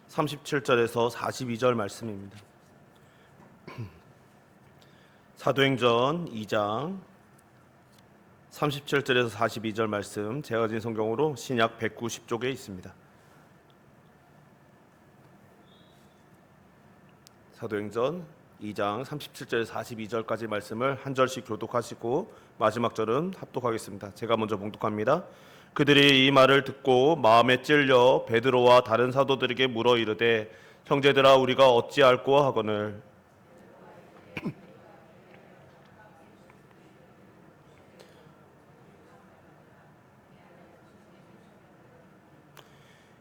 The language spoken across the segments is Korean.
37절에서 42절 말씀입니다. 사도행전 2장 37절에서 42절 말씀, 제가 가진 성경으로 신약 190쪽에 있습니다. 사도행전 2장 37절에서 42절까지 말씀을 한 절씩 교독하시고 마지막 절은 합독하겠습니다. 제가 먼저 봉독합니다. 그들이 이 말을 듣고 마음에 찔려 베드로와 다른 사도들에게 물어 이르되, 형제들아, 우리가 어찌할꼬 하거늘.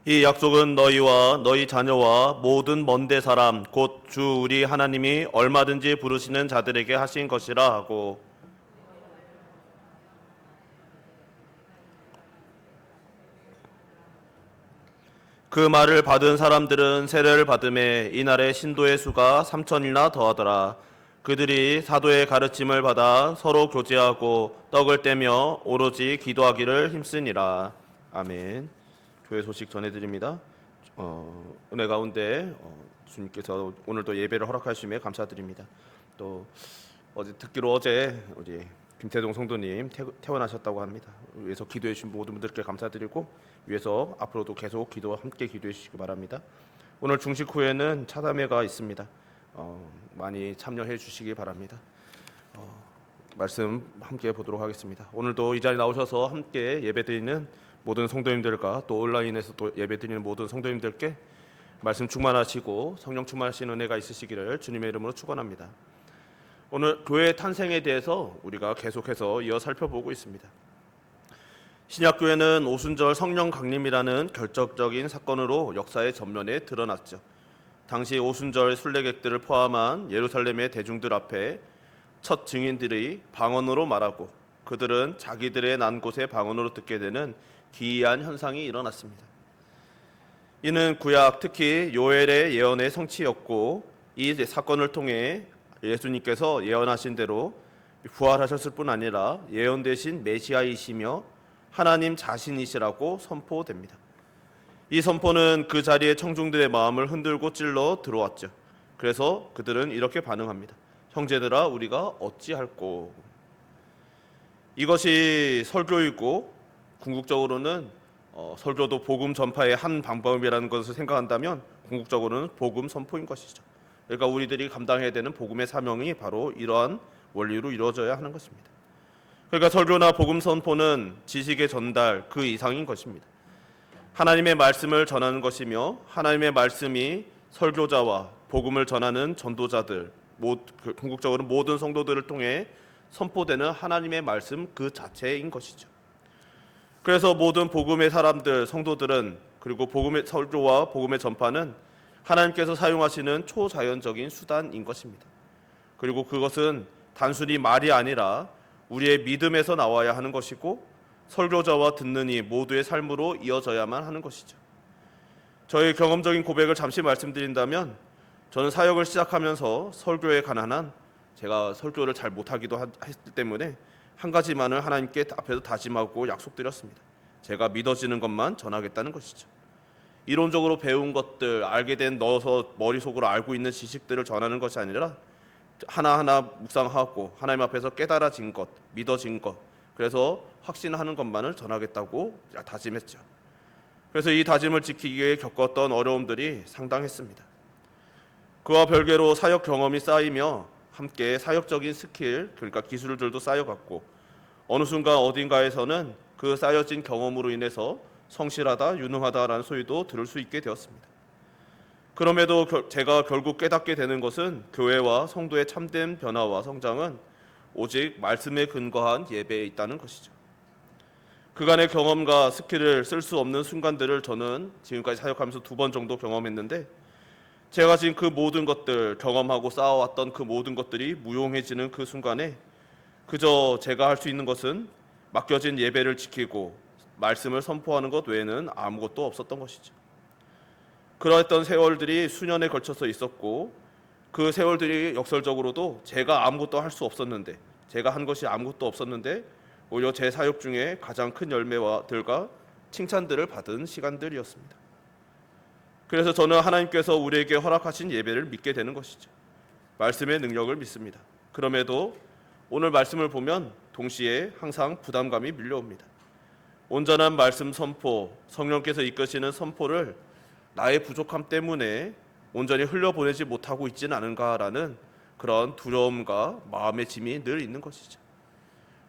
이 약속은 너희와 너희 자녀와 모든 먼데 사람 곧 주 우리 하나님이 얼마든지 부르시는 자들에게 하신 것이라 하고, 그 말을 받은 사람들은 세례를 받음에 이날에 신도의 수가 3천이나 더하더라. 그들이 사도의 가르침을 받아 서로 교제하고 떡을 떼며 오로지 기도하기를 힘쓰니라. 아멘. 교회 소식 전해드립니다. 은혜 가운데 주님께서 오늘도 예배를 허락하심에 감사드립니다. 또 듣기로 어제 우리 김태동 성도님 퇴원하셨다고 합니다. 위해서 기도해 주신 모든 분들께 감사드리고, 위해서 앞으로도 계속 함께 기도해 주시기 바랍니다. 오늘 중식 후에는 차담회가 있습니다. 많이 참여해 주시기 바랍니다. 말씀 함께 보도록 하겠습니다. 오늘도 이 자리에 나오셔서 함께 예배드리는 모든 성도님들과 또 온라인에서 또 예배드리는 모든 성도님들께 말씀 충만하시고 성령 충만하신 은혜가 있으시기를 주님의 이름으로 축원합니다. 오늘 교회 탄생에 대해서 우리가 계속해서 이어 살펴보고 있습니다. 신약교회는 오순절 성령 강림이라는 결정적인 사건으로 역사의 전면에 드러났죠. 당시 오순절 순례객들을 포함한 예루살렘의 대중들 앞에 첫 증인들이 방언으로 말하고, 그들은 자기들의 난 곳에 방언으로 듣게 되는 기이한 현상이 일어났습니다. 이는 구약, 특히 요엘의 예언의 성취였고, 이 사건을 통해 예수님께서 예언하신 대로 부활하셨을 뿐 아니라 예언되신 메시아이시며 하나님 자신이시라고 선포됩니다. 이 선포는 그 자리에 청중들의 마음을 흔들고 찔러 들어왔죠. 그래서 그들은 이렇게 반응합니다. 형제들아, 우리가 어찌할꼬. 이것이 설교이고, 궁극적으로는 설교도 복음 전파의 한 방법이라는 것을 생각한다면 궁극적으로는 복음 선포인 것이죠. 그러니까 우리들이 감당해야 되는 복음의 사명이 바로 이러한 원리로 이루어져야 하는 것입니다. 그러니까 설교나 복음 선포는 지식의 전달 그 이상인 것입니다. 하나님의 말씀을 전하는 것이며, 하나님의 말씀이 설교자와 복음을 전하는 전도자들, 궁극적으로 모든 성도들을 통해 선포되는 하나님의 말씀 그 자체인 것이죠. 그래서 모든 복음의 사람들, 성도들은, 그리고 복음의 설교와 복음의 전파는 하나님께서 사용하시는 초자연적인 수단인 것입니다. 그리고 그것은 단순히 말이 아니라 우리의 믿음에서 나와야 하는 것이고, 설교자와 듣는 이 모두의 삶으로 이어져야만 하는 것이죠. 저의 경험적인 고백을 잠시 말씀드린다면, 저는 사역을 시작하면서 설교에 관한 제가 설교를 잘 못하기도 했기 때문에 한 가지만을 하나님께 앞에서 다짐하고 약속드렸습니다. 제가 믿어지는 것만 전하겠다는 것이죠. 이론적으로 배운 것들, 알게 된 넣어서 머릿속으로 알고 있는 지식들을 전하는 것이 아니라 하나하나 묵상하고 하나님 앞에서 깨달아진 것, 믿어진 것, 그래서 확신하는 것만을 전하겠다고 다짐했죠. 그래서 이 다짐을 지키기 위해 겪었던 어려움들이 상당했습니다. 그와 별개로 사역 경험이 쌓이며 함께 사역적인 스킬, 그러니까 기술들도 쌓여갔고, 어느 순간 어딘가에서는 그 쌓여진 경험으로 인해서 성실하다, 유능하다라는 소리도 들을 수 있게 되었습니다. 그럼에도 제가 결국 깨닫게 되는 것은 교회와 성도의 참된 변화와 성장은 오직 말씀에 근거한 예배에 있다는 것이죠. 그간의 경험과 스킬을 쓸 수 없는 순간들을 저는 지금까지 사역하면서 2번 정도 경험했는데, 제가 지금 그 모든 것들, 경험하고 쌓아왔던 그 모든 것들이 무용해지는 그 순간에 그저 제가 할 수 있는 것은 맡겨진 예배를 지키고 말씀을 선포하는 것 외에는 아무것도 없었던 것이죠. 그러했던 세월들이 수년에 걸쳐서 있었고, 그 세월들이 역설적으로도 제가 아무것도 할 수 없었는데, 제가 한 것이 아무것도 없었는데 오히려 제 사역 중에 가장 큰 열매들과 칭찬들을 받은 시간들이었습니다. 그래서 저는 하나님께서 우리에게 허락하신 예배를 믿게 되는 것이죠. 말씀의 능력을 믿습니다. 그럼에도 오늘 말씀을 보면 동시에 항상 부담감이 밀려옵니다. 온전한 말씀 선포, 성령께서 이끄시는 선포를 나의 부족함 때문에 온전히 흘려보내지 못하고 있지는 않은가라는 그런 두려움과 마음의 짐이 늘 있는 것이죠.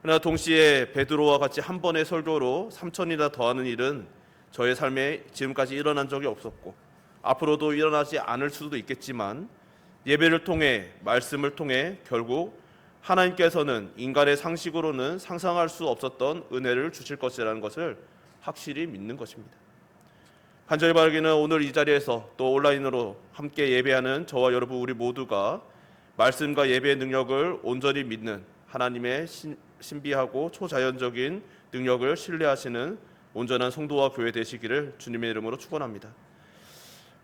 그러나 동시에 베드로와 같이 한 번의 설교로 3천이나 더하는 일은 저의 삶에 지금까지 일어난 적이 없었고 앞으로도 일어나지 않을 수도 있겠지만 예배를 통해 말씀을 통해 결국 하나님께서는 인간의 상식으로는 상상할 수 없었던 은혜를 주실 것이라는 것을 확실히 믿는 것입니다. 간절히 바라기는 오늘 이 자리에서 또 온라인으로 함께 예배하는 저와 여러분 우리 모두가 말씀과 예배의 능력을 온전히 믿는 하나님의 신비하고 초자연적인 능력을 신뢰하시는 온전한 성도와 교회 되시기를 주님의 이름으로 축원합니다.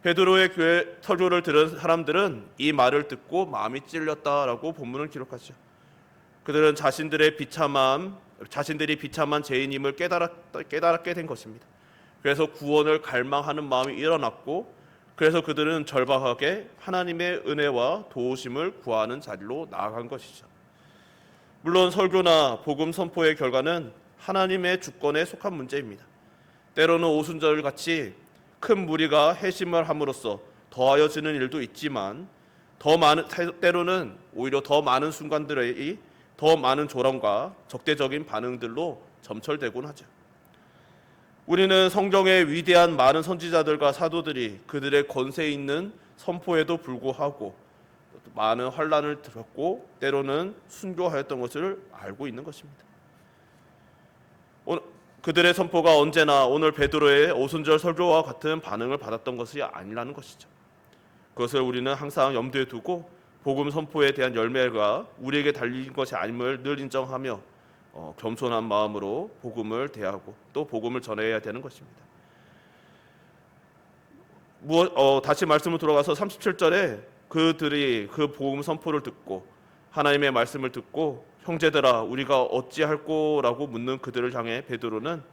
베드로의 교회 설교를 들은 사람들은 이 말을 듣고 마음이 찔렸다라고 본문을 기록하죠. 그들은 자신들이 비참한 죄인임을 깨달았게 된 것입니다. 그래서 구원을 갈망하는 마음이 일어났고 그래서 그들은 절박하게 하나님의 은혜와 도우심을 구하는 자리로 나아간 것이죠. 물론 설교나 복음 선포의 결과는 하나님의 주권에 속한 문제입니다. 때로는 오순절같이 큰 무리가 회심을 함으로써 더하여지는 일도 있지만 때로는 오히려 더 많은 순간들의 더 많은 조롱과 적대적인 반응들로 점철되곤 하죠. 우리는 성경의 위대한 많은 선지자들과 사도들이 그들의 권세 있는 선포에도 불구하고 많은 환난을 겪고 때로는 순교하였던 것을 알고 있는 것입니다. 그들의 선포가 언제나 오늘 베드로의 오순절 설교와 같은 반응을 받았던 것이 아니라는 것이죠. 그것을 우리는 항상 염두에 두고 복음 선포에 대한 열매가 우리에게 달린 것이 아님을 늘 인정하며 겸손한 마음으로 복음을 대하고 또 복음을 전해야 되는 것입니다. 다시 말씀을 돌아가서 37절에 그들이 그 복음 선포를 듣고 하나님의 말씀을 듣고 형제들아 우리가 어찌할꼬라고 묻는 그들을 향해 베드로는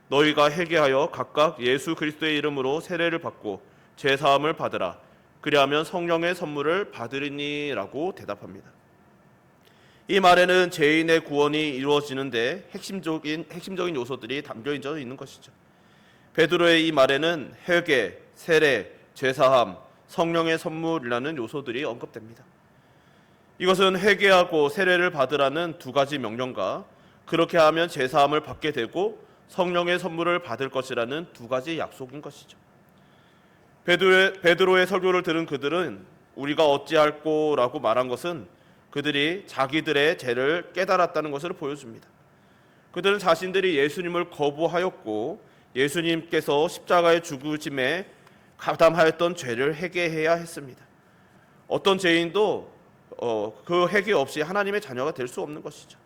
너희가 회개하여 각각 예수 그리스도의 이름으로 세례를 받고 죄 사함을 받으라 그리하면 성령의 선물을 받으리니라고 대답합니다. 이 말에는 죄인의 구원이 이루어지는데 핵심적인 요소들이 담겨 있는 것이죠. 베드로의 이 말에는 회개, 세례, 죄 사함, 성령의 선물이라는 요소들이 언급됩니다. 이것은 회개하고 세례를 받으라는 두 가지 명령과 그렇게 하면 죄 사함을 받게 되고 성령의 선물을 받을 것이라는 두 가지 약속인 것이죠. 베드로의 설교를 들은 그들은 우리가 어찌할꼬라고 말한 것은 그들이 자기들의 죄를 깨달았다는 것을 보여줍니다. 그들은 자신들이 예수님을 거부하였고 예수님께서 십자가의 죽으심에 가담하였던 죄를 회개해야 했습니다. 어떤 죄인도 그 회개 없이 하나님의 자녀가 될 수 없는 것이죠.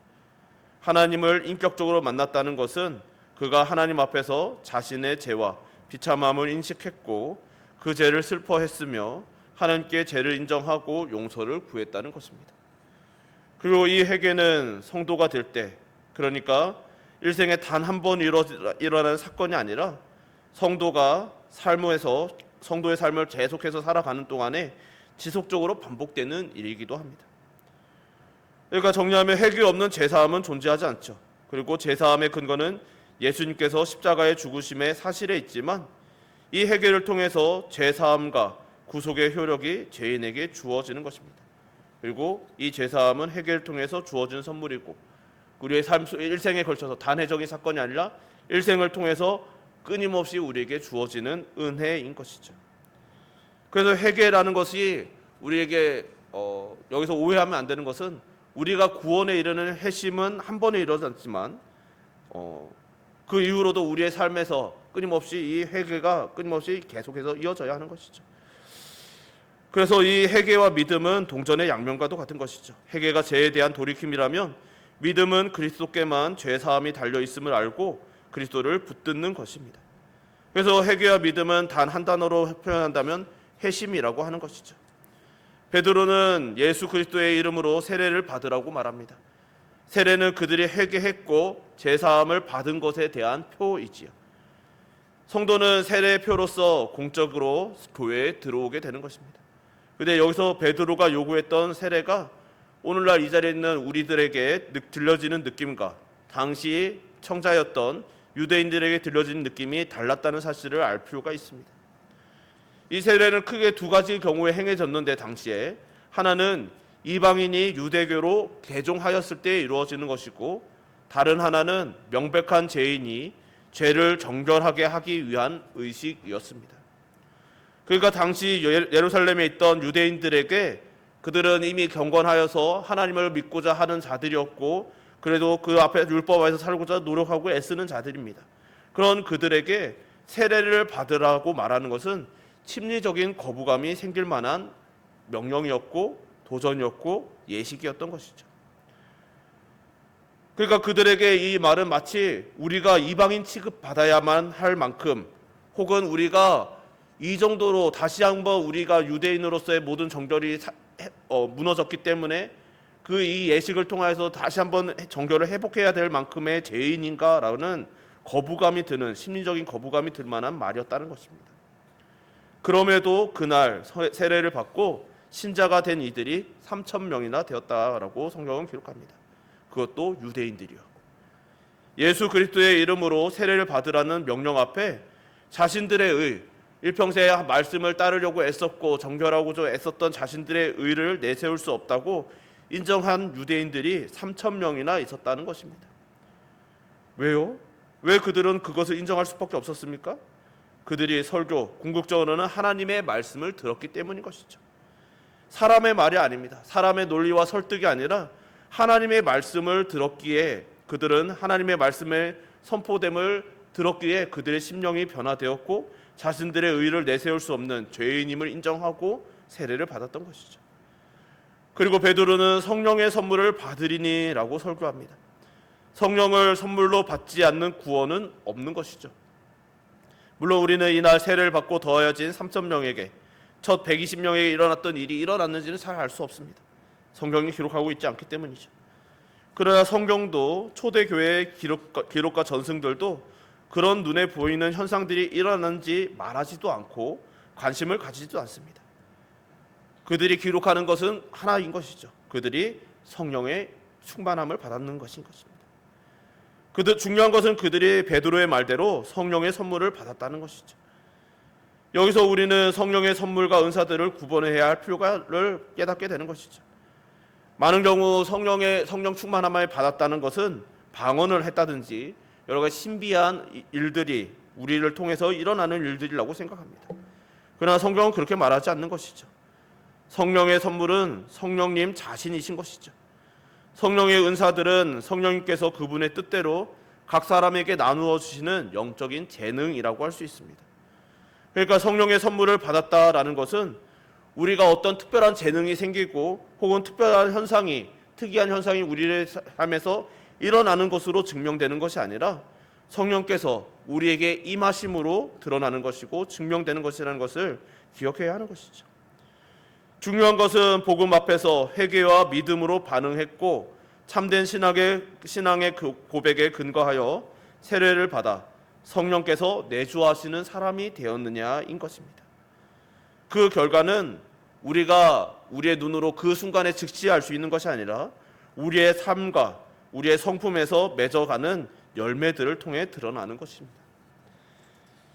하나님을 인격적으로 만났다는 것은 그가 하나님 앞에서 자신의 죄와 비참함을 인식했고 그 죄를 슬퍼했으며 하나님께 죄를 인정하고 용서를 구했다는 것입니다. 그리고 이 회개는 성도가 될 때, 그러니까 일생에 단 한 번 일어나는 사건이 아니라 성도의 삶을 계속해서 살아가는 동안에 지속적으로 반복되는 일이기도 합니다. 그러니까 정리하면 회개 없는 죄사함은 존재하지 않죠. 그리고 죄사함의 근거는 예수님께서 십자가의 죽으심의 사실에 있지만 이 회개를 통해서 죄사함과 구속의 효력이 죄인에게 주어지는 것입니다. 그리고 이 죄사함은 회개를 통해서 주어진 선물이고 우리의 삶 일생에 걸쳐서 단회적인 사건이 아니라 일생을 통해서 끊임없이 우리에게 주어지는 은혜인 것이죠. 그래서 회개라는 것이 우리에게 여기서 오해하면 안 되는 것은 우리가 구원에 이르는 회심은 한 번에 이루어졌지만 그 이후로도 우리의 삶에서 끊임없이 이 회개가 끊임없이 계속해서 이어져야 하는 것이죠. 그래서 이 회개와 믿음은 동전의 양면과도 같은 것이죠. 회개가 죄에 대한 돌이킴이라면 믿음은 그리스도께만 죄 사함이 달려 있음을 알고 그리스도를 붙드는 것입니다. 그래서 회개와 믿음은 단 한 단어로 표현한다면 회심이라고 하는 것이죠. 베드로는 예수 그리스도의 이름으로 세례를 받으라고 말합니다. 세례는 그들이 회개했고 죄 사함을 받은 것에 대한 표이지요. 성도는 세례표로서 공적으로 교회에 들어오게 되는 것입니다. 근데 여기서 베드로가 요구했던 세례가 오늘날 이 자리에 있는 우리들에게 들려지는 느낌과 당시 청자였던 유대인들에게 들려지는 느낌이 달랐다는 사실을 알 필요가 있습니다. 이 세례는 크게 두 가지 경우에 행해졌는데, 당시에 하나는 이방인이 유대교로 개종하였을 때 이루어지는 것이고, 다른 하나는 명백한 죄인이 죄를 정결하게 하기 위한 의식이었습니다. 그러니까 당시 예루살렘에 있던 유대인들에게 그들은 이미 경건하여서 하나님을 믿고자 하는 자들이었고, 그래도 그 앞에 율법 안에서 살고자 노력하고 애쓰는 자들입니다. 그런 그들에게 세례를 받으라고 말하는 것은 심리적인 거부감이 생길 만한 명령이었고 도전이었고 예식이었던 것이죠. 그러니까 그들에게 이 말은 마치 우리가 이방인 취급받아야만 할 만큼, 혹은 우리가 이 정도로 다시 한번 우리가 유대인으로서의 모든 정결이 무너졌기 때문에 그 이 예식을 통해서 다시 한번 정결을 회복해야 될 만큼의 죄인인가라는 거부감이 드는, 심리적인 거부감이 들 만한 말이었다는 것입니다. 그럼에도 그날 세례를 받고 신자가 된 이들이 3,000명이나 되었다라고 성경은 기록합니다. 그것도 유대인들이요. 예수 그리스도의 이름으로 세례를 받으라는 명령 앞에 자신들의 의, 일평생 말씀을 따르려고 애썼고 정결하고 애썼던 자신들의 의를 내세울 수 없다고 인정한 유대인들이 3,000명이나 있었다는 것입니다. 왜요? 왜 그들은 그것을 인정할 수밖에 없었습니까? 그들이 설교, 궁극적으로는 하나님의 말씀을 들었기 때문인 것이죠. 사람의 말이 아닙니다. 사람의 논리와 설득이 아니라 하나님의 말씀을 들었기에, 그들은 하나님의 말씀의 선포됨을 들었기에 그들의 심령이 변화되었고 자신들의 의를 내세울 수 없는 죄인임을 인정하고 세례를 받았던 것이죠. 그리고 베드로는 성령의 선물을 받으리니라고 설교합니다. 성령을 선물로 받지 않는 구원은 없는 것이죠. 물론 우리는 이날 세례를 받고 더하여진 3,000명에게 첫 120명에게 일어났던 일이 일어났는지는 잘 알 수 없습니다. 성경이 기록하고 있지 않기 때문이죠. 그러나 성경도 초대교회의 기록과 전승들도 그런 눈에 보이는 현상들이 일어났는지 말하지도 않고 관심을 가지지도 않습니다. 그들이 기록하는 것은 하나인 것이죠. 그들이 성령의 충만함을 받았는 것인 것입니다. 중요한 것은 그들이 베드로의 말대로 성령의 선물을 받았다는 것이죠. 여기서 우리는 성령의 선물과 은사들을 구분해야 할 필요를 깨닫게 되는 것이죠. 많은 경우 성령 충만함을 받았다는 것은 방언을 했다든지 여러 가지 신비한 일들이 우리를 통해서 일어나는 일들이라고 생각합니다. 그러나 성경은 그렇게 말하지 않는 것이죠. 성령의 선물은 성령님 자신이신 것이죠. 성령의 은사들은 성령님께서 그분의 뜻대로 각 사람에게 나누어 주시는 영적인 재능이라고 할 수 있습니다. 그러니까 성령의 선물을 받았다라는 것은 우리가 어떤 특별한 재능이 생기고 혹은 특별한 현상이, 특이한 현상이 우리의 삶에서 일어나는 것으로 증명되는 것이 아니라 성령께서 우리에게 임하심으로 드러나는 것이고 증명되는 것이라는 것을 기억해야 하는 것이죠. 중요한 것은 복음 앞에서 회개와 믿음으로 반응했고 참된 신앙의 고백에 근거하여 세례를 받아 성령께서 내주하시는 사람이 되었느냐인 것입니다. 그 결과는 우리가 우리의 눈으로 그 순간에 즉시 알 수 있는 것이 아니라 우리의 삶과 우리의 성품에서 맺어가는 열매들을 통해 드러나는 것입니다.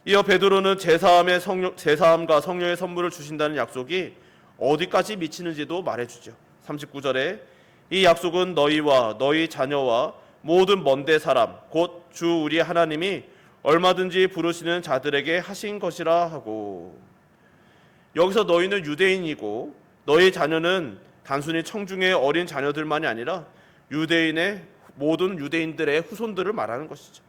이어 베드로는 제사함과 성령의 선물을 주신다는 약속이 어디까지 미치는지도 말해주죠. 39절에 이 약속은 너희와 너희 자녀와 모든 먼데 사람 곧 주 우리 하나님이 얼마든지 부르시는 자들에게 하신 것이라 하고, 여기서 너희는 유대인이고 너희 자녀는 단순히 청중의 어린 자녀들만이 아니라 모든 유대인들의 후손들을 말하는 것이죠.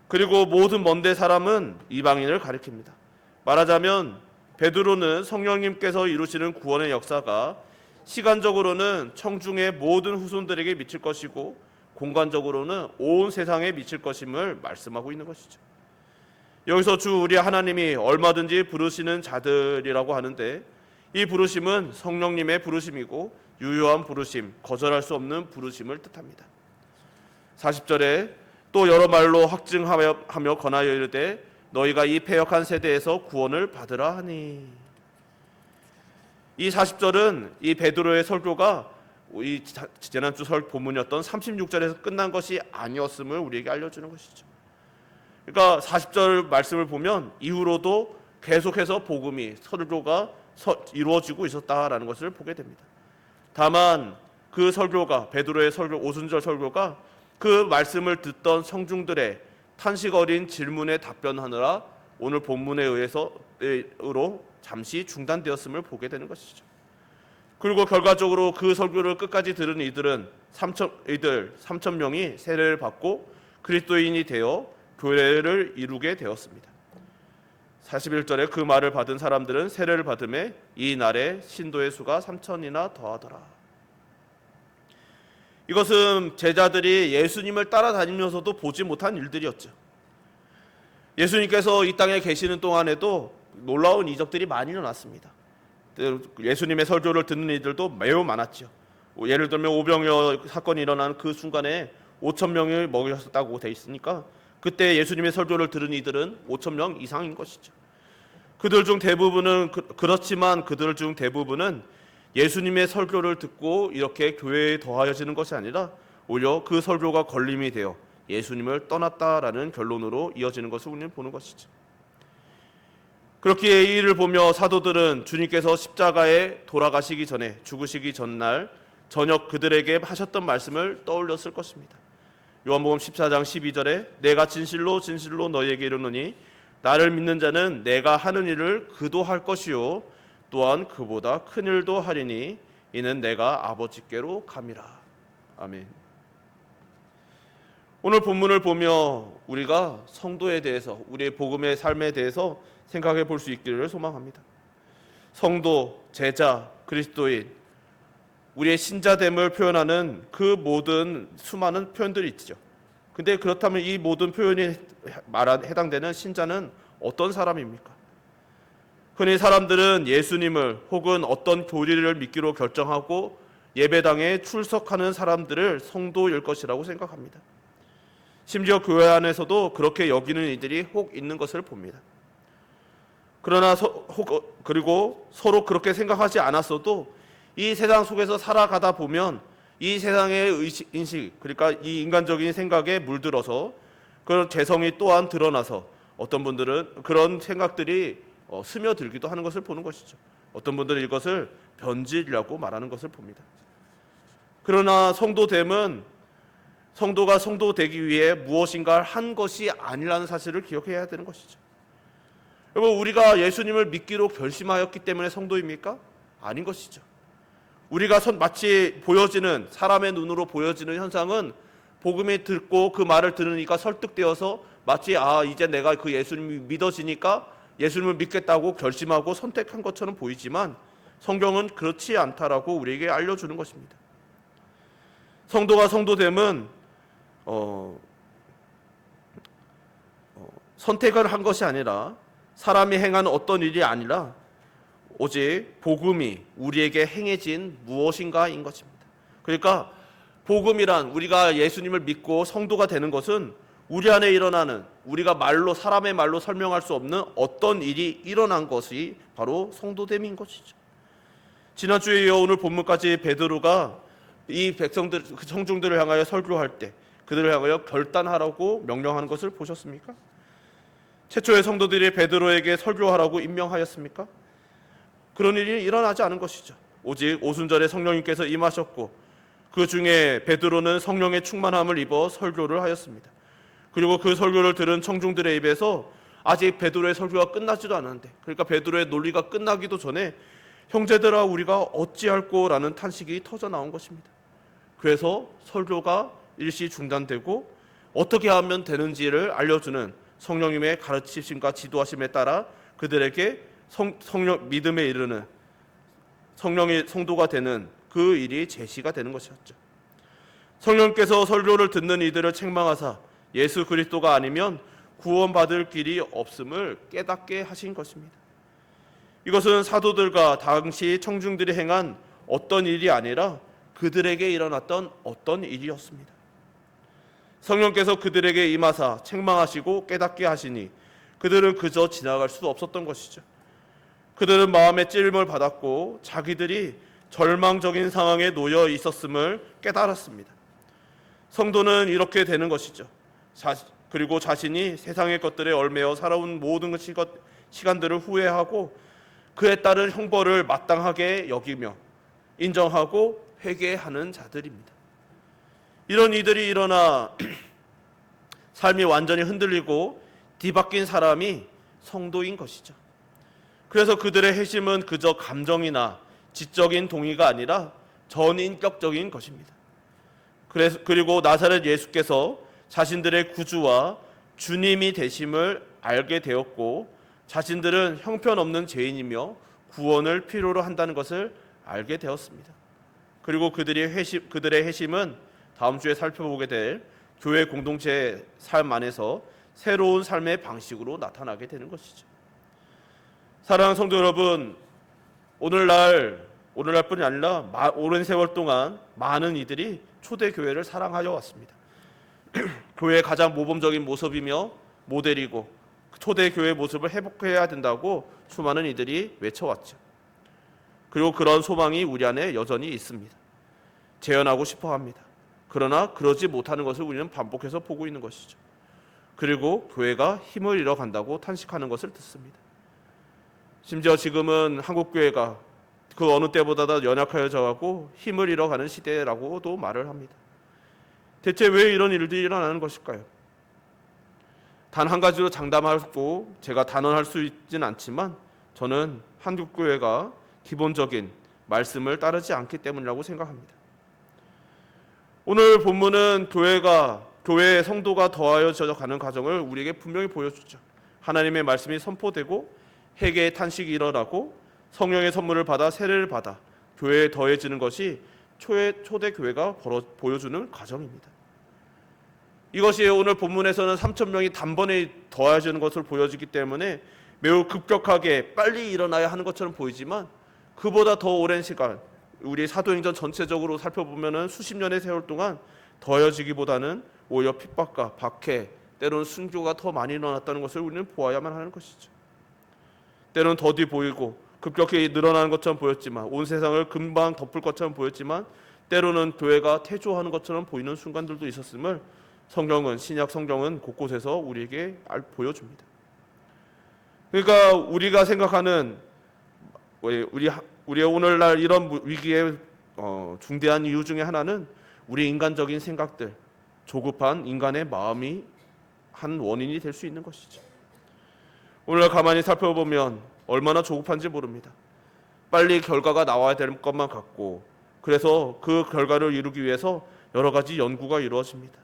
그리고 모든 먼데 사람은 이방인을 가리킵니다. 말하자면 베드로는 성령님께서 이루시는 구원의 역사가 시간적으로는 청중의 모든 후손들에게 미칠 것이고 공간적으로는 온 세상에 미칠 것임을 말씀하고 있는 것이죠. 여기서 주 우리 하나님이 얼마든지 부르시는 자들이라고 하는데 이 부르심은 성령님의 부르심이고 유효한 부르심, 거절할 수 없는 부르심을 뜻합니다. 40절에 또 여러 말로 확증하며 권하여 이르되 너희가 이 패역한 세대에서 구원을 받으라 하니. 이 40절은 이 베드로의 설교가 이 지난주 설 본문이었던 36절에서 끝난 것이 아니었음을 우리에게 알려주는 것이죠. 그러니까 40절 말씀을 보면 이후로도 계속해서 복음이 설교가 이루어지고 있었다라는 것을 보게 됩니다. 다만 그 설교가 베드로의 설교 오순절 설교가 그 말씀을 듣던 성중들의 탄식 어린 질문에 답변하느라 오늘 본문에 의해서로 잠시 중단되었음을 보게 되는 것이죠. 그리고 결과적으로 그 설교를 끝까지 들은 이들 3천 명이 세례를 받고 그리스도인이 되어 교회를 이루게 되었습니다. 41절에 그 말을 받은 사람들은 세례를 받음에 이 날에 신도의 수가 3천이나 더하더라. 이것은 제자들이 예수님을 따라다니면서도 보지 못한 일들이었죠. 예수님께서 이 땅에 계시는 동안에도 놀라운 이적들이 많이 일어났습니다. 예수님의 설교를 듣는 이들도 매우 많았죠. 예를 들면 오병이어 사건이 일어난 그 순간에 5천 명이 먹였다고 돼 있으니까 그때 예수님의 설교를 들은 이들은 5천 명 이상인 것이죠. 그들 중 대부분은 그렇지만 그들 중 대부분은 예수님의 설교를 듣고 이렇게 교회에 더하여지는 것이 아니라 오히려 그 설교가 걸림이 되어 예수님을 떠났다라는 결론으로 이어지는 것을 우리는 보는 것이죠. 그렇기에 이 일을 보며 사도들은 주님께서 십자가에 돌아가시기 전에 죽으시기 전날 저녁 그들에게 하셨던 말씀을 떠올렸을 것입니다. 요한복음 14장 12절에 내가 진실로 진실로 너희에게 이르노니 나를 믿는 자는 내가 하는 일을 그도 할 것이요 또한 그보다 큰 일도 하리니 이는 내가 아버지께로 감이라. 아멘. 오늘 본문을 보며 우리가 성도에 대해서 우리의 복음의 삶에 대해서 생각해 볼 수 있기를 소망합니다. 성도, 제자, 그리스도인, 우리의 신자됨을 표현하는 그 모든 수많은 표현들이 있죠. 근데 그렇다면 이 모든 표현이 해당되는 신자는 어떤 사람입니까? 흔히 사람들은 예수님을 혹은 어떤 교리를 믿기로 결정하고 예배당에 출석하는 사람들을 성도일 것이라고 생각합니다. 심지어 교회 안에서도 그렇게 여기는 이들이 혹 있는 것을 봅니다. 그러나 그리고 서로 그렇게 생각하지 않았어도 이 세상 속에서 살아가다 보면 이 세상의 인식, 그러니까 이 인간적인 생각에 물들어서 그런 죄성이 또한 드러나서 어떤 분들은 그런 생각들이 스며들기도 하는 것을 보는 것이죠. 어떤 분들은 이것을 변질이라고 말하는 것을 봅니다. 그러나 성도됨은 성도가 성도되기 위해 무엇인가 한 것이 아니라는 사실을 기억해야 되는 것이죠. 여러분, 우리가 예수님을 믿기로 결심하였기 때문에 성도입니까? 아닌 것이죠. 우리가 마치 보여지는 사람의 눈으로 보여지는 현상은 복음이 듣고 그 말을 들으니까 설득되어서 마치 이제 내가 그 예수님이 믿어지니까 예수님을 믿겠다고 결심하고 선택한 것처럼 보이지만 성경은 그렇지 않다라고 우리에게 알려주는 것입니다. 성도가 성도됨은 선택을 한 것이 아니라 사람이 행한 어떤 일이 아니라 오직 복음이 우리에게 행해진 무엇인가인 것입니다. 그러니까 복음이란 우리가 예수님을 믿고 성도가 되는 것은 우리 안에 일어나는 우리가 사람의 말로 설명할 수 없는 어떤 일이 일어난 것이 바로 성도됨인 것이죠. 지난주에 이어 오늘 본문까지 베드로가 이 성중들을 향하여 설교할 때 그들을 향하여 결단하라고 명령하는 것을 보셨습니까? 최초의 성도들이 베드로에게 설교하라고 임명하였습니까? 그런 일이 일어나지 않은 것이죠. 오직 오순절에 성령님께서 임하셨고 그 중에 베드로는 성령의 충만함을 입어 설교를 하였습니다. 그리고 그 설교를 들은 청중들의 입에서 아직 베드로의 설교가 끝나지도 않았는데, 그러니까 베드로의 논리가 끝나기도 전에 형제들아 우리가 어찌할꼬라는 탄식이 터져 나온 것입니다. 그래서 설교가 일시 중단되고 어떻게 하면 되는지를 알려주는 성령님의 가르치심과 지도하심에 따라 그들에게 성령 믿음에 이르는 성령의 성도가 되는 그 일이 제시가 되는 것이었죠. 성령께서 설교를 듣는 이들을 책망하사 예수 그리스도가 아니면 구원받을 길이 없음을 깨닫게 하신 것입니다. 이것은 사도들과 당시 청중들이 행한 어떤 일이 아니라 그들에게 일어났던 어떤 일이었습니다. 성령께서 그들에게 임하사 책망하시고 깨닫게 하시니 그들은 그저 지나갈 수 없었던 것이죠. 그들은 마음의 찔림을 받았고 자기들이 절망적인 상황에 놓여 있었음을 깨달았습니다. 성도는 이렇게 되는 것이죠. 그리고 자신이 세상의 것들에 얽매여 살아온 모든 시간들을 후회하고 그에 따른 형벌을 마땅하게 여기며 인정하고 회개하는 자들입니다. 이런 이들이 일어나 삶이 완전히 흔들리고 뒤바뀐 사람이 성도인 것이죠. 그래서 그들의 회심은 그저 감정이나 지적인 동의가 아니라 전인격적인 것입니다. 그리고 나사렛 예수께서 자신들의 구주와 주님이 되심을 알게 되었고 자신들은 형편없는 죄인이며 구원을 필요로 한다는 것을 알게 되었습니다. 그리고 그들의 회심은 다음 주에 살펴보게 될 교회 공동체의 삶 안에서 새로운 삶의 방식으로 나타나게 되는 것이죠. 사랑하는 성도 여러분, 오늘날뿐이 아니라 오랜 세월 동안 많은 이들이 초대교회를 사랑하여 왔습니다. 교회의 가장 모범적인 모습이며 모델이고 초대교회의 모습을 회복해야 된다고 수많은 이들이 외쳐왔죠. 그리고 그런 소망이 우리 안에 여전히 있습니다. 재현하고 싶어합니다. 그러나 그러지 못하는 것을 우리는 반복해서 보고 있는 것이죠. 그리고 교회가 힘을 잃어간다고 탄식하는 것을 듣습니다. 심지어 지금은 한국교회가 그 어느 때보다 연약하여져 가고 힘을 잃어가는 시대라고도 말을 합니다. 대체 왜 이런 일들이 일어나는 것일까요? 단 한 가지로 장담하고 제가 단언할 수 있지는 않지만 저는 한국교회가 기본적인 말씀을 따르지 않기 때문이라고 생각합니다. 오늘 본문은 교회의 성도가 더하여져 가는 과정을 우리에게 분명히 보여주죠. 하나님의 말씀이 선포되고 회개의 탄식이 일어나고 성령의 선물을 받아 세례를 받아 교회에 더해지는 것이 초대교회가 보여주는 과정입니다. 이것이 오늘 본문에서는 3,000명이 단번에 더해지는 것을 보여주기 때문에 매우 급격하게 빨리 일어나야 하는 것처럼 보이지만 그보다 더 오랜 시간 우리 사도행전 전체적으로 살펴보면 수십 년의 세월 동안 더해지기보다는 오히려 핍박과 박해 때로는 순교가 더 많이 일어났다는 것을 우리는 보아야만 하는 것이죠. 때로는 더디 보이고 급격히 늘어나는 것처럼 보였지만 온 세상을 금방 덮을 것처럼 보였지만 때로는 교회가 퇴조하는 것처럼 보이는 순간들도 있었음을 신약 성경은 곳곳에서 우리에게 보여줍니다. 그러니까 우리가 생각하는 우리의 오늘날 이런 위기의 중대한 이유 중에 하나는 우리 인간적인 생각들, 조급한 인간의 마음이 한 원인이 될 수 있는 것이죠. 오늘날 가만히 살펴보면 얼마나 조급한지 모릅니다. 빨리 결과가 나와야 될 것만 같고 그래서 그 결과를 이루기 위해서 여러 가지 연구가 이루어집니다.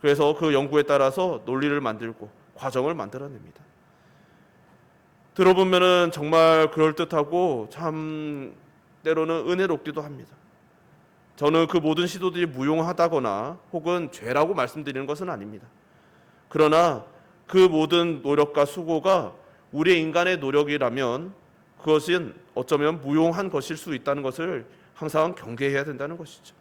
그래서 그 연구에 따라서 논리를 만들고 과정을 만들어냅니다. 들어보면은 정말 그럴듯하고 참 때로는 은혜롭기도 합니다. 저는 그 모든 시도들이 무용하다거나 혹은 죄라고 말씀드리는 것은 아닙니다. 그러나 그 모든 노력과 수고가 우리 인간의 노력이라면 그것은 어쩌면 무용한 것일 수 있다는 것을 항상 경계해야 된다는 것이죠.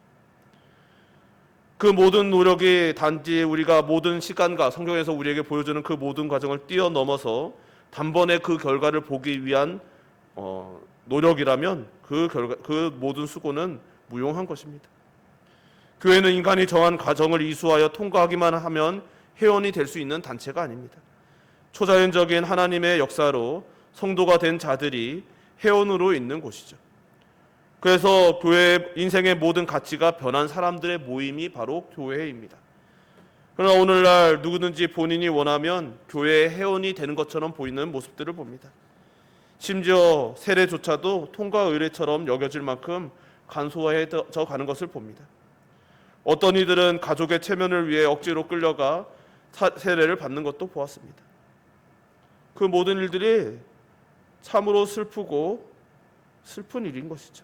그 모든 노력이 단지 우리가 모든 시간과 성경에서 우리에게 보여주는 그 모든 과정을 뛰어넘어서 단번에 그 결과를 보기 위한 노력이라면 그 모든 수고는 무용한 것입니다. 교회는 인간이 정한 과정을 이수하여 통과하기만 하면 회원이 될 수 있는 단체가 아닙니다. 초자연적인 하나님의 역사로 성도가 된 자들이 회원으로 있는 곳이죠. 그래서 교회 인생의 모든 가치가 변한 사람들의 모임이 바로 교회입니다. 그러나 오늘날 누구든지 본인이 원하면 교회의 회원이 되는 것처럼 보이는 모습들을 봅니다. 심지어 세례조차도 통과 의례처럼 여겨질 만큼 간소화해져 가는 것을 봅니다. 어떤 이들은 가족의 체면을 위해 억지로 끌려가 세례를 받는 것도 보았습니다. 그 모든 일들이 참으로 슬프고 슬픈 일인 것이죠.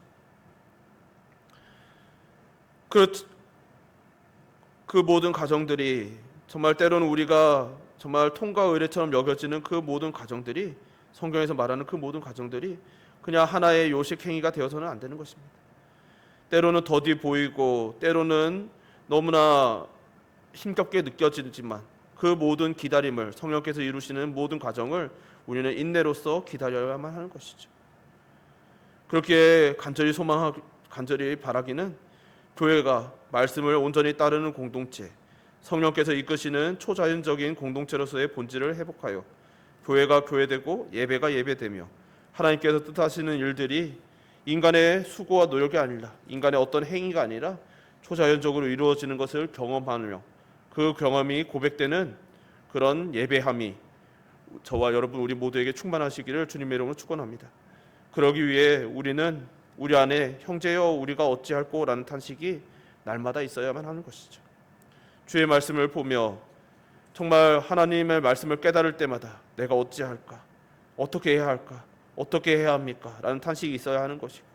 그 모든 가정들이 정말 때로는 우리가 정말 통과 의례처럼 여겨지는 그 모든 가정들이 성경에서 말하는 그 모든 가정들이 그냥 하나의 요식 행위가 되어서는 안 되는 것입니다. 때로는 더디 보이고 때로는 너무나 힘겹게 느껴지지만 그 모든 기다림을, 성령께서 이루시는 모든 과정을 우리는 인내로서 기다려야만 하는 것이죠. 그렇게 간절히 바라기는 교회가 말씀을 온전히 따르는 공동체, 성령께서 이끄시는 초자연적인 공동체로서의 본질을 회복하여 교회가 교회되고 예배가 예배되며 하나님께서 뜻하시는 일들이 인간의 수고와 노력이 아니라, 인간의 어떤 행위가 아니라 초자연적으로 이루어지는 것을 경험하며 그 경험이 고백되는 그런 예배함이 저와 여러분 우리 모두에게 충만하시기를 주님의 이름으로 축원합니다. 그러기 위해 우리는 우리 안에 형제여 우리가 어찌할꼬 라는 탄식이 날마다 있어야만 하는 것이죠. 주의 말씀을 보며 정말 하나님의 말씀을 깨달을 때마다 내가 어찌할까, 어떻게 해야 할까, 어떻게 해야 합니까? 라는 탄식이 있어야 하는 것이고,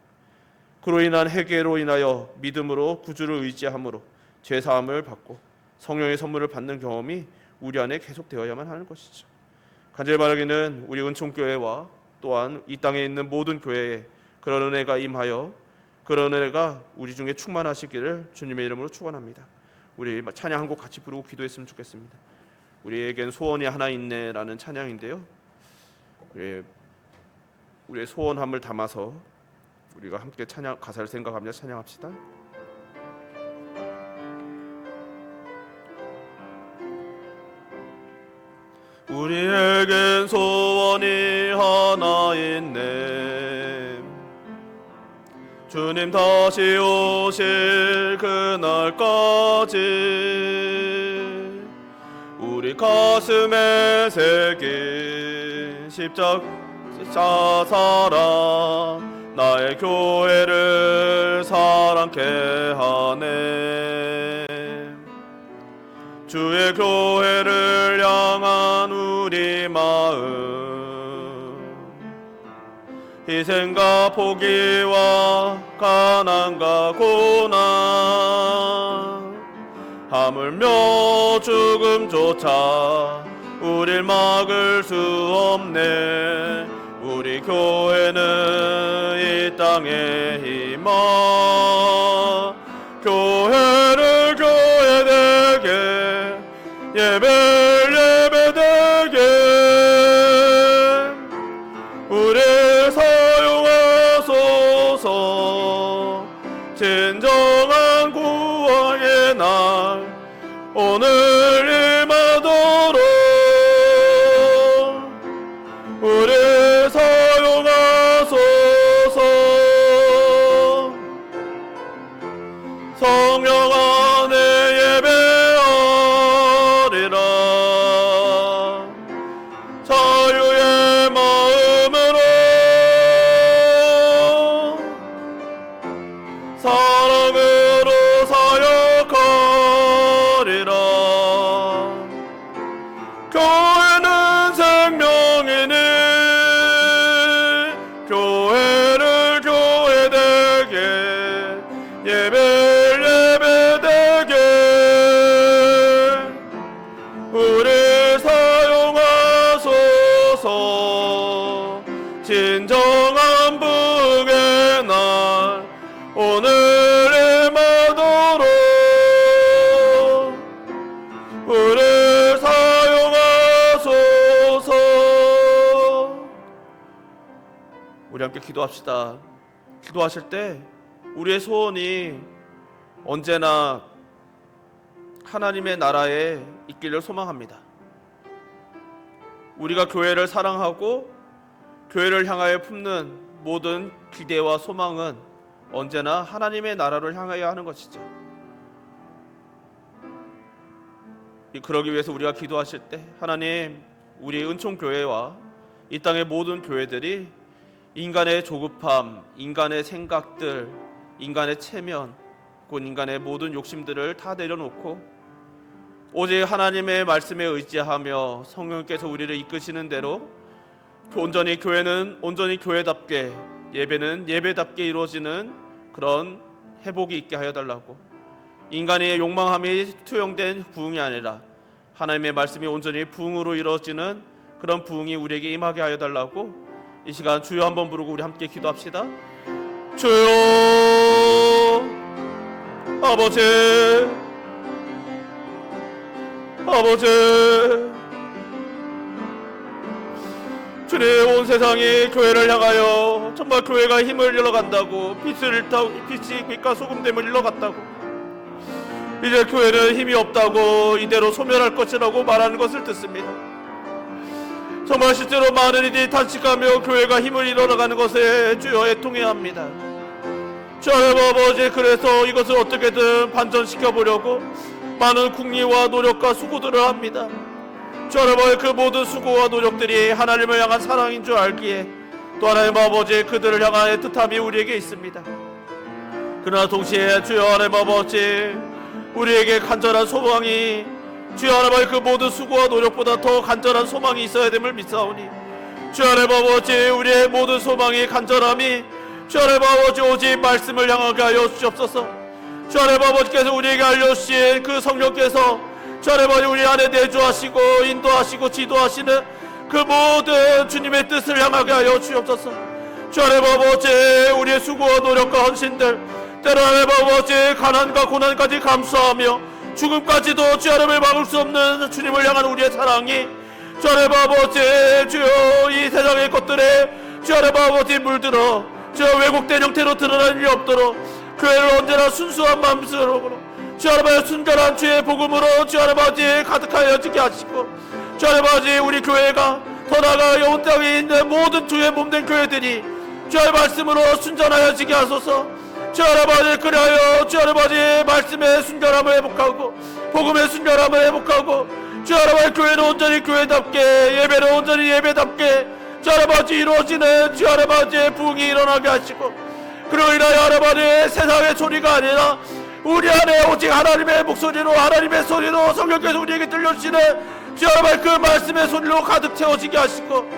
그로 인한 회개로 인하여 믿음으로 구주를 의지함으로 죄사함을 받고 성령의 선물을 받는 경험이 우리 안에 계속되어야만 하는 것이죠. 간절히 바라기는 우리 은총교회와 또한 이 땅에 있는 모든 교회에 그런 은혜가 임하여 그런 은혜가 우리 중에 충만하시기를 주님의 이름으로 축원합니다. 우리 찬양 한 곡 같이 부르고 기도했으면 좋겠습니다. 우리에겐 소원이 하나 있네라는 찬양인데요. 우리의 소원함을 담아서 우리가 함께 찬양 가사를 생각하며 찬양합시다. 우리에겐 소원이 하나 있네. 주님 다시 오실 그날까지 우리 가슴에 새긴 십자가 사랑 나의 교회를 사랑케 하네. 주의 교회를 향한 우리 마음 희생과 포기와 가난과 고난 하물며 죽음조차 우릴 막을 수 없네. 우리 교회는 이 땅에 희망 교회를 교회되게 예배를 예배되게 우리 사용하소서. 진정한 구원의 날 오늘 임하도록 우리 사용하소서. 성령 안에 예배하리라. 자유의 마음으로 사랑으로 사역하리라. 교회는 생명이니 교회를 교회되게 예배를 예배되게 우리 사용하소서. 진정한 부흥의 날 오늘 임하도록 우리 사용하소서. 우리 함께 기도합시다. 기도하실 때 우리의 소원이 언제나 하나님의 나라에 있기를 소망합니다. 우리가 교회를 사랑하고 교회를 향하여 품는 모든 기대와 소망은 언제나 하나님의 나라를 향하여 하는 것이죠. 그러기 위해서 우리가 기도하실 때 하나님, 우리 은총교회와 이 땅의 모든 교회들이 인간의 조급함, 인간의 생각들, 인간의 체면, 곧 인간의 모든 욕심들을 다 내려놓고 오직 하나님의 말씀에 의지하며 성령께서 우리를 이끄시는 대로 온전히 교회는 온전히 교회답게, 예배는 예배답게 이루어지는 그런 회복이 있게 하여 달라고. 인간의 욕망함이 투영된 부흥이 아니라 하나님의 말씀이 온전히 부흥으로 이루어지는 그런 부흥이 우리에게 임하게 하여 달라고. 이 시간 주여 한번 부르고 우리 함께 기도합시다. 주여 아버지, 아버지, 주님, 온 세상이 교회를 향하여 정말 교회가 힘을 잃어간다고, 빛이 빛과 소금됨을 잃어갔다고, 이제 교회는 힘이 없다고, 이대로 소멸할 것이라고 말하는 것을 듣습니다. 정말 실제로 많은 이들이 탄식하며 교회가 힘을 잃어가는 것에 주여 애통해야 합니다. 주 하나님 아버지, 그래서 이것을 어떻게든 반전시켜보려고 많은 궁리와 노력과 수고들을 합니다. 주 하나님, 그 모든 수고와 노력들이 하나님을 향한 사랑인 줄 알기에 또 하나님 아버지, 그들을 향한 애틋함이 우리에게 있습니다. 그러나 동시에 주여 하나님 아버지, 우리에게 간절한 소망이, 주여 하나님, 그 모든 수고와 노력보다 더 간절한 소망이 있어야 됨을 믿사오니, 주여 하나님 아버지, 우리의 모든 소망이, 간절함이 주여 하나님 아버지 오직 말씀을 향하게 하여 주옵소서. 주여 하나님 아버지께서 우리에게 알려주신 그 성령께서 주여 하나님 아버지 우리 안에 내주하시고 인도하시고 지도하시는 그 모든 주님의 뜻을 향하게 하여 주옵소서. 주여 하나님 아버지, 우리의 수고와 노력과 헌신들, 때로 하나님 아버지 가난과 고난까지 감수하며 죽음까지도 주여 하나님을 막을 수 없는 주님을 향한 우리의 사랑이 주여 하나님 아버지, 주여 이 세상의 것들에 주여 하나님 아버지 물들어 주여 왜곡된 형태로 드러날 일이 없도록 교회를 언제나 순수한 마음으로 주여 하나님 순결한 주의 복음으로 주여 하나님 아버지 가득하여지게 하시고, 주여 하나님 아버지 우리 교회가 더 나아가 온 땅에 있는 모든 주의 몸된 교회들이 주의 말씀으로 순전하여지게 하소서. 주여 하나님 아버지, 그리하여 주여 하나님 아버지 말씀의 순결함을 회복하고 복음의 순결함을 회복하고 주여 하나님 아버지 교회는 온전히 교회답게, 예배는 온전히 예배답게 주여 하나님 아버지 이루어지는 주여 하나님 아버지의 부흥이 일어나게 하시고, 그리고 인하여 하나님 아버지 세상의 소리가 아니라 우리 안에 오직 하나님의 목소리로, 하나님의 소리로 성령께서 우리에게 들려주시는 주여 하나님 그 말씀의 소리로 가득 채워지게 하시고,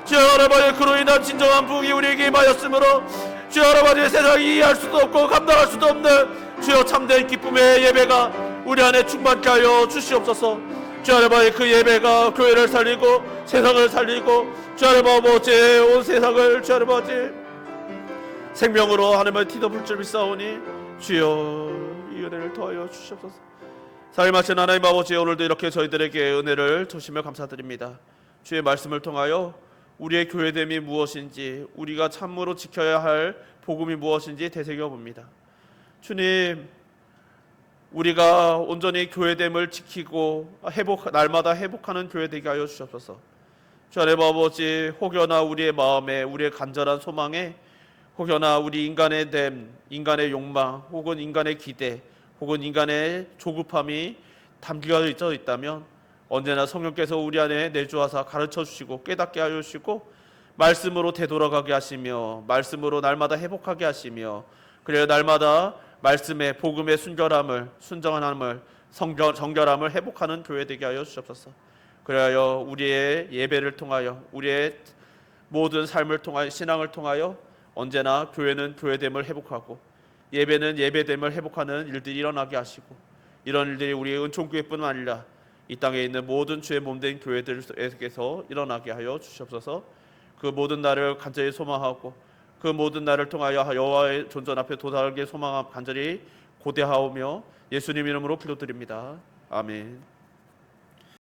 주여 하나님 아버지 그로 인한 진정한 부흥이 우리에게 임하였으므로 주여 하나님 아버지 세상이 이해할 수도 없고 감당할 수도 없는 주여 참된 기쁨의 예배가 우리 안에 충만케 하여 주시옵소서. 주여 하나님 아버지 그 예배가 교회를 살리고 세상을 살리고 주여 하나님 아버지 온 세상을 주여 하나님 아버지 생명으로 하나님을 뒤덮을 줄 믿사오니 주여 이 은혜를 더하여 주시옵소서. 사랑이 마친 하나님 아버지, 오늘도 이렇게 저희들에게 은혜를 주시며 감사드립니다. 주의 말씀을 통하여 우리의 교회됨이 무엇인지, 우리가 참으로 지켜야 할 복음이 무엇인지 되새겨봅니다. 주님, 우리가 온전히 교회됨을 지키고 날마다 회복하는 교회되게 하여 주시옵소서. 주 하나님 아버지, 혹여나 우리의 마음에, 우리의 간절한 소망에 혹여나 우리 인간의 됨, 인간의 욕망, 혹은 인간의 기대, 혹은 인간의 조급함이 담겨 있다면 언제나 성령께서 우리 안에 내주하사 가르쳐 주시고 깨닫게 하여 주시고 말씀으로 되돌아가게 하시며 말씀으로 날마다 회복하게 하시며, 그래야 날마다 말씀의 복음의 순결함을, 순정함을, 정결함을 회복하는 교회 되게 하여 주옵소서. 그래야 우리의 예배를 통하여, 우리의 모든 삶을 통하여, 신앙을 통하여 언제나 교회는 교회됨을 회복하고 예배는 예배됨을 회복하는 일들이 일어나게 하시고, 이런 일들이 우리의 은총교회뿐만 아니라 이 땅에 있는 모든 주의 몸된 교회들에게서 일어나게 하여 주시옵소서. 그 모든 날을 간절히 소망하고 그 모든 날을 통하여 여호와의 존전 앞에 도달하게 소망하며 간절히 고대하오며 예수님 이름으로 기도드립니다. 아멘.